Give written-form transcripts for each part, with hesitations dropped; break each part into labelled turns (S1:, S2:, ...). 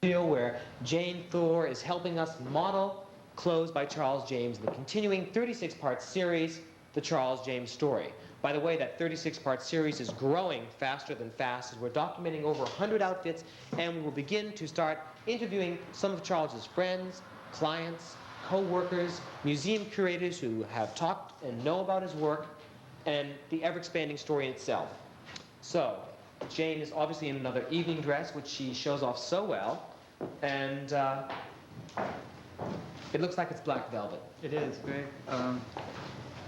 S1: Where Jane Thor is helping us model clothes by Charles James in the continuing 36-part series, The Charles James Story. By the way, that 36-part series is growing faster than fast as we're documenting over 100 outfits, and we will begin to start interviewing some of Charles's friends, clients, co-workers, museum curators who have talked and know about his work and the ever-expanding story in itself. So, Jane is obviously in another evening dress, which she shows off so well. And it looks like it's black velvet.
S2: It is very,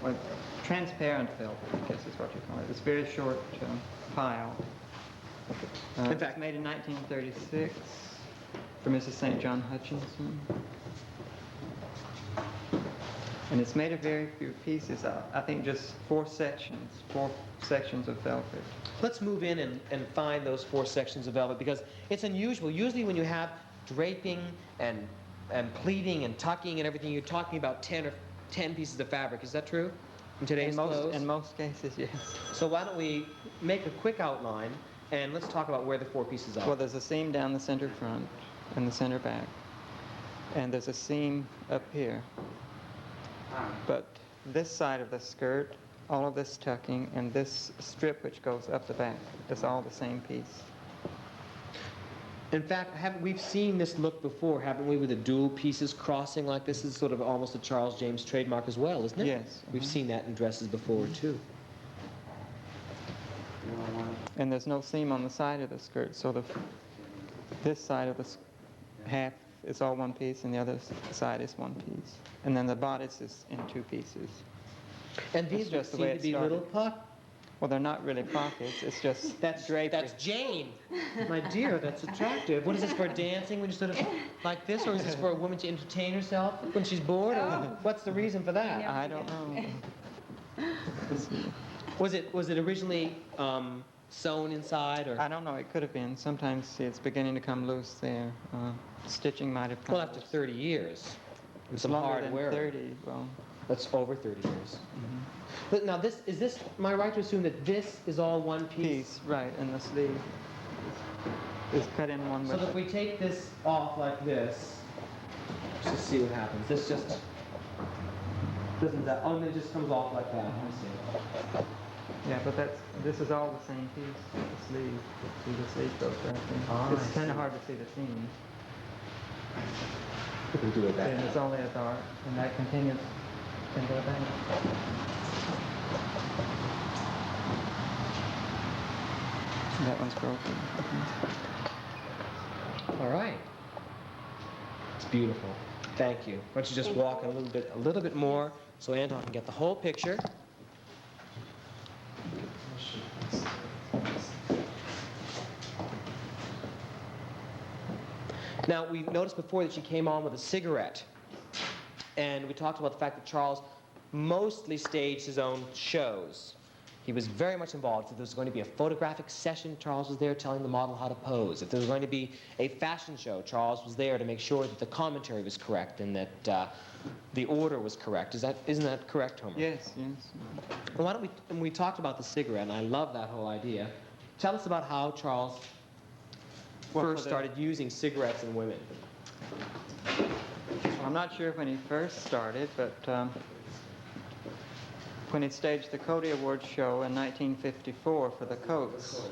S2: like transparent velvet, I guess is what you call it. It's very short pile.
S1: In fact,
S2: it's made in 1936 for Mrs. St. John Hutchinson. And it's made of very few pieces. I think just four sections of velvet.
S1: Let's move in and find those 4 sections of velvet, because it's unusual. Usually when you have draping and pleating and tucking and everything, you're talking about 10 pieces of fabric. Is that true in today's clothes?
S2: In most cases, yes.
S1: So why don't we make a quick outline and let's talk about where the 4 pieces are.
S2: Well, there's a seam down the center front and the center back. And there's a seam up here. But this side of the skirt, all of this tucking, and this strip which goes up the back, is all the same piece.
S1: In fact, we've seen this look before, haven't we, with the dual pieces crossing like this? Is sort of almost a Charles James trademark as well, isn't it?
S2: Yes.
S1: We've seen that in dresses before, too.
S2: And there's no seam on the side of the skirt, so this side of the half is all one piece, and the other side is one piece. And then the bodice is in 2 pieces.
S1: And these just seem to be little pockets.
S2: Well, they're not really pockets. It's just drapery.
S1: That's Jane. My dear, that's attractive. What is this, for dancing when you sort of like this, or is this for a woman to entertain herself when she's bored? Or what's the reason for that?
S2: I don't know.
S1: Was it originally sewn inside, or?
S2: I don't know. It could have been. Sometimes see, it's beginning to come loose there. Stitching might have come.
S1: Well, after 30 years,
S2: it's
S1: some
S2: longer
S1: hard
S2: than
S1: wear.
S2: 30. Well,
S1: that's over 30 years. But now is this? Am I right to assume that this is all one piece?
S2: Right, and the sleeve is cut in one way.
S1: So if we take this off like this, just to see what happens. This just doesn't that? Oh, and it just comes off like that. I see.
S2: Yeah, but this is all the same piece. The sleeve. See, the sleeve goes right there. It's kind of hard to see the seams.
S1: We do it that.
S2: And it's only a dart, and that continues into the back. That one's broken.
S1: All right. It's beautiful. Thank you. Why don't you just walk a little bit more, so Anton can get the whole picture. Now, we noticed before that she came on with a cigarette, and we talked about the fact that Charles mostly staged his own shows. He was very much involved. If there was going to be a photographic session, Charles was there telling the model how to pose. If there was going to be a fashion show, Charles was there to make sure that the commentary was correct and that the order was correct. Isn't that correct, Homer?
S2: Yes, yes.
S1: Well, why don't we talked about the cigarette, and I love that whole idea. Tell us about how Charles first started using cigarettes in women.
S2: I'm not sure when he first started, but when he staged the Coty Awards show in 1954 for the coats,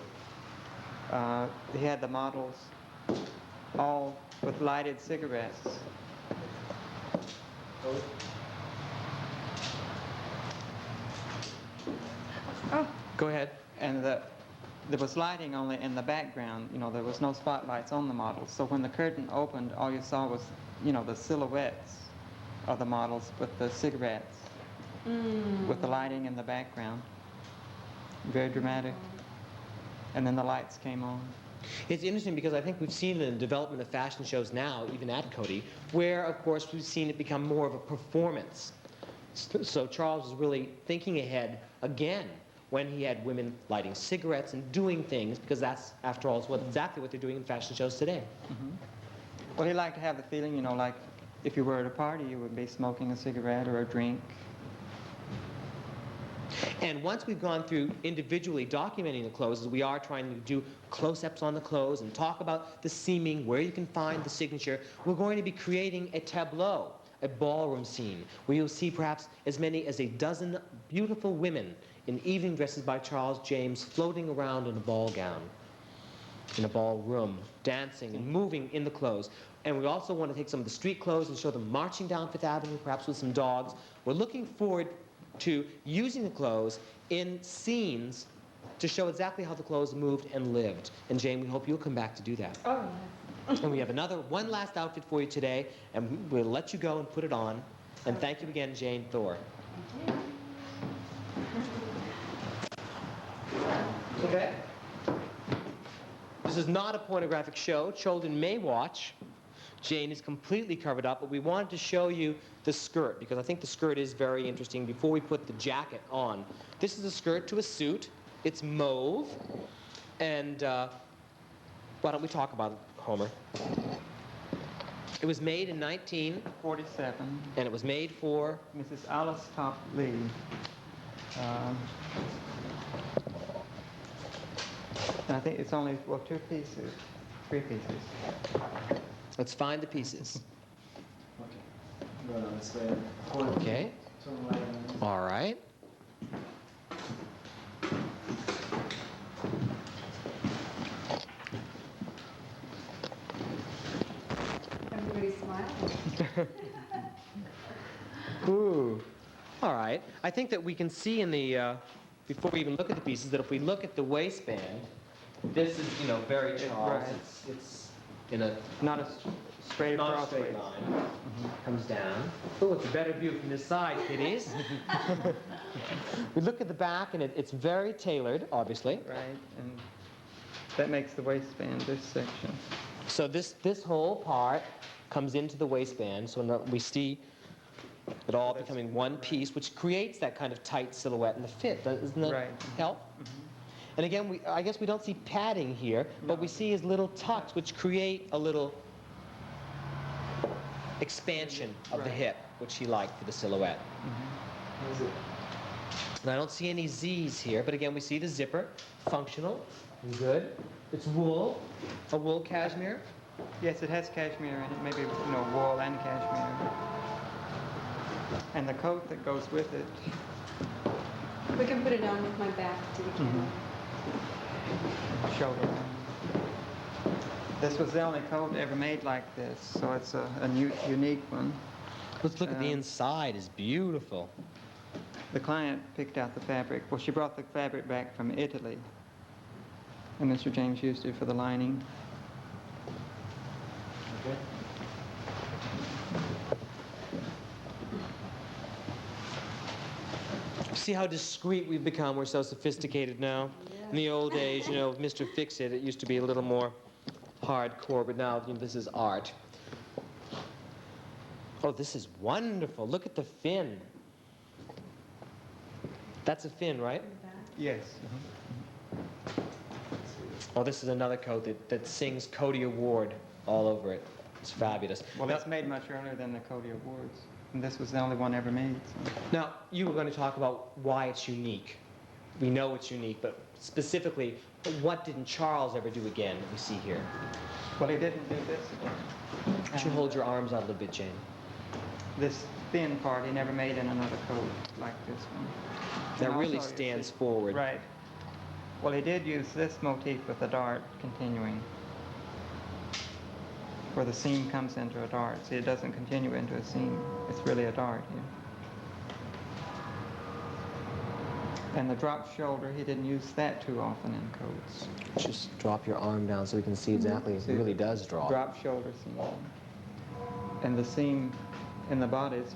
S2: he had the models all with lighted cigarettes.
S1: Oh, go ahead.
S2: And there was lighting only in the background. You know, there was no spotlights on the models. So when the curtain opened, all you saw was, you know, the silhouettes of the models with the cigarettes, with the lighting in the background. Very dramatic. And then the lights came on.
S1: It's interesting because I think we've seen the development of fashion shows now, even at Coty, where, of course, we've seen it become more of a performance. So Charles was really thinking ahead again when he had women lighting cigarettes and doing things, because that's, after all, is exactly what they're doing in fashion shows today.
S2: Well, he liked to have the feeling, you know, like if you were at a party, you would be smoking a cigarette or a drink.
S1: And once we've gone through individually documenting the clothes, as we are trying to do close-ups on the clothes and talk about the seaming, where you can find the signature, we're going to be creating a tableau, a ballroom scene, where you'll see perhaps as many as a dozen beautiful women in evening dresses by Charles James floating around in a ball gown, in a ballroom, dancing and moving in the clothes. And we also want to take some of the street clothes and show them marching down Fifth Avenue, perhaps with some dogs. We're looking forward to using the clothes in scenes to show exactly how the clothes moved and lived. And Jane, we hope you'll come back to do that.
S3: Oh, yes.
S1: And we have one last outfit for you today, and we'll let you go and put it on. And thank you again, Jane Thor.
S3: Thank you.
S1: Okay. This is not a pornographic show. Children may watch. Jane is completely covered up, but we wanted to show you the skirt because I think the skirt is very interesting before we put the jacket on. This is a skirt to a suit. It's mauve. And why don't we talk about it, Homer? It was made in 1947, and it was made for
S2: Mrs. Alice Top Lee. I think it's only, well, 2 pieces, 3 pieces.
S1: Let's find the pieces.
S4: Okay. Going on this way.
S1: Okay.
S4: Turn right on.
S1: All right.
S3: Everybody's smiling.
S1: Ooh. All right. I think that we can see in the, before we even look at the pieces, that if we look at the waistband, this is, you know, very Charles.
S2: Right.
S1: It's in a
S2: Not a straight
S1: not a
S2: across
S1: straight
S2: waist.
S1: line. Comes down. Oh, it's a better view from this side, kiddies. We look at the back, and it's very tailored, obviously.
S2: Right, and that makes the waistband this section.
S1: So this whole part comes into the waistband, so now we see it all becoming one piece, which creates that kind of tight silhouette and the fit. Doesn't that
S2: Right.
S1: help? And again, I guess we don't see padding here, but we see his little tucks, which create a little expansion of the
S2: Right.
S1: hip, which he liked for the silhouette.
S4: What is it?
S1: And I don't see any Z's here, but again, we see the zipper, functional, and good. It's wool, a wool cashmere.
S2: Yes, it has cashmere in it, maybe, you know, wool and cashmere. And the coat that goes with it.
S3: We can put it on with my back to the camera.
S2: Shoulder. This was the only coat ever made like this, so it's a new, unique one.
S1: Let's look at the
S2: Um,
S1: inside. It's beautiful.
S2: The client picked out the fabric. Well, she brought the fabric back from Italy, and Mr. James used it for the lining.
S4: Okay.
S1: See how discreet we've become? We're so sophisticated now. In the old days, you know, with Mr. Fix-It, it used to be a little more hardcore, but now, you know, this is art. Oh, this is wonderful. Look at the fin. That's a fin, right?
S3: The back.
S2: Yes.
S1: Oh, this is another coat that sings Cody Award all over it. It's fabulous.
S2: Well, it's made much earlier than the Cody Awards, and this was the only one ever made. So.
S1: Now, you were going to talk about why it's unique. We know it's unique, but specifically, what didn't Charles ever do again that we see here?
S2: Well, he didn't do this again.
S1: Would you hold your arms out a little bit, Jane?
S2: This thin part he never made in another coat like this one.
S1: That
S2: And
S1: really
S2: also, you
S1: stands
S2: see-
S1: forward.
S2: Right. Well, he did use this motif with the dart continuing, where the seam comes into a dart. See, it doesn't continue into a seam. It's really a dart here. And the drop shoulder, he didn't use that too often in coats.
S1: Just drop your arm down so we can see exactly. It really does drop.
S2: Drop shoulder seam. And the seam in the bodice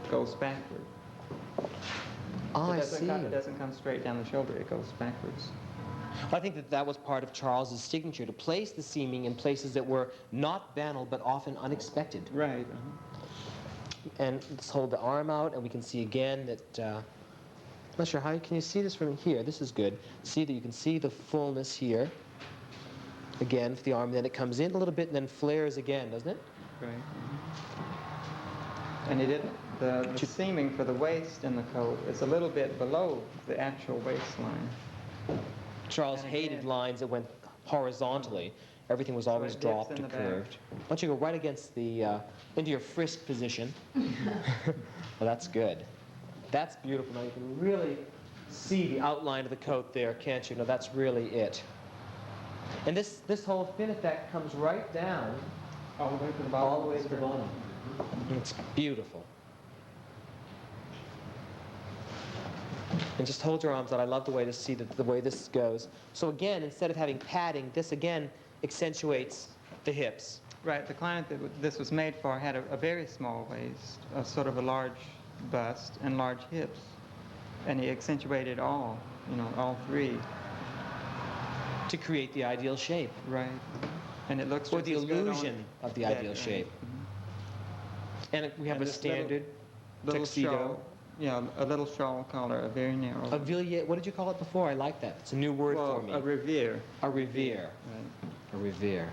S2: goes backward.
S1: Oh, I
S2: It
S1: see.
S2: doesn't come straight down the shoulder, it goes backwards.
S1: I think that was part of Charles's signature, to place the seaming in places that were not banal, but often unexpected.
S2: Right.
S1: And let's hold the arm out, and we can see again that, I'm not sure how, can you see this from here? This is good. See that you can see the fullness here. Again, for the arm, then it comes in a little bit and then flares again, doesn't it?
S2: Right. And he didn't The seaming for the waist in the coat is a little bit below the actual waistline.
S1: Charles
S2: And
S1: hated
S2: again-
S1: lines that went horizontally. Everything was always
S2: it dips
S1: dropped
S2: in
S1: or
S2: the back.
S1: curved. Why don't you go right against the, into your frisk position. Well, that's good. That's beautiful. Now you can really see the outline of the coat there, can't you? No, that's really it. And this whole fin effect comes right down
S2: All the way to the bottom.
S1: all the way to the bottom. It's beautiful. And just hold your arms out. I love the way to see the way this goes. So again, instead of having padding, this again accentuates the hips.
S2: Right, the client that this was made for had a very small waist, a sort of a large bust, and large hips. And he accentuated all, all three.
S1: To create the ideal shape,
S2: Right. And it looks
S1: or
S2: just
S1: the
S2: as good on
S1: illusion of the
S2: that,
S1: ideal
S2: right.
S1: shape.
S2: Mhm.
S1: And we have
S2: And
S1: a
S2: this little-
S1: standard
S2: Little
S1: tuxedo.
S2: shawl, yeah, a little shawl collar, a very narrow.
S1: A villiers, what did you call it before? I like that. It's a new word
S2: well,
S1: for me.
S2: a revere.
S1: A revere.
S2: Right.
S1: A revere.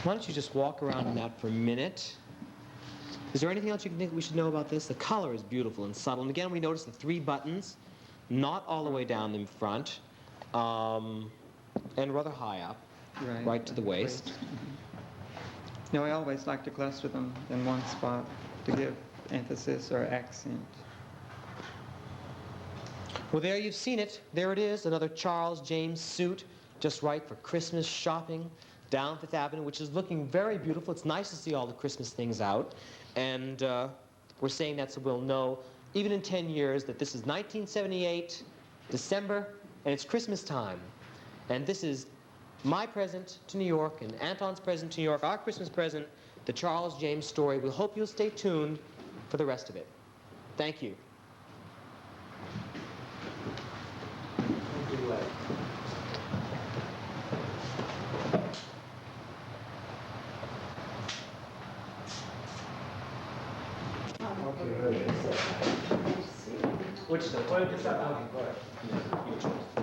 S1: Why don't you just walk around in that for a minute? Is there anything else you think we should know about this? The color is beautiful and subtle. And again, we notice the 3 buttons, not all the way down the front, and rather high up, right to the waist.
S2: No, I always like to cluster them in one spot to give emphasis or accent.
S1: Well, there you've seen it. There it is, another Charles James suit, just right for Christmas shopping down Fifth Avenue, which is looking very beautiful. It's nice to see all the Christmas things out. And we're saying that so we'll know, even in 10 years, that this is 1978, December, and it's Christmas time. And this is my present to New York and Anton's present to New York, our Christmas present, the Charles James story. We hope you'll stay tuned for the rest of it. Thank you.
S4: Okay, good.
S1: Which the? Well, just that one. Go ahead. Your choice.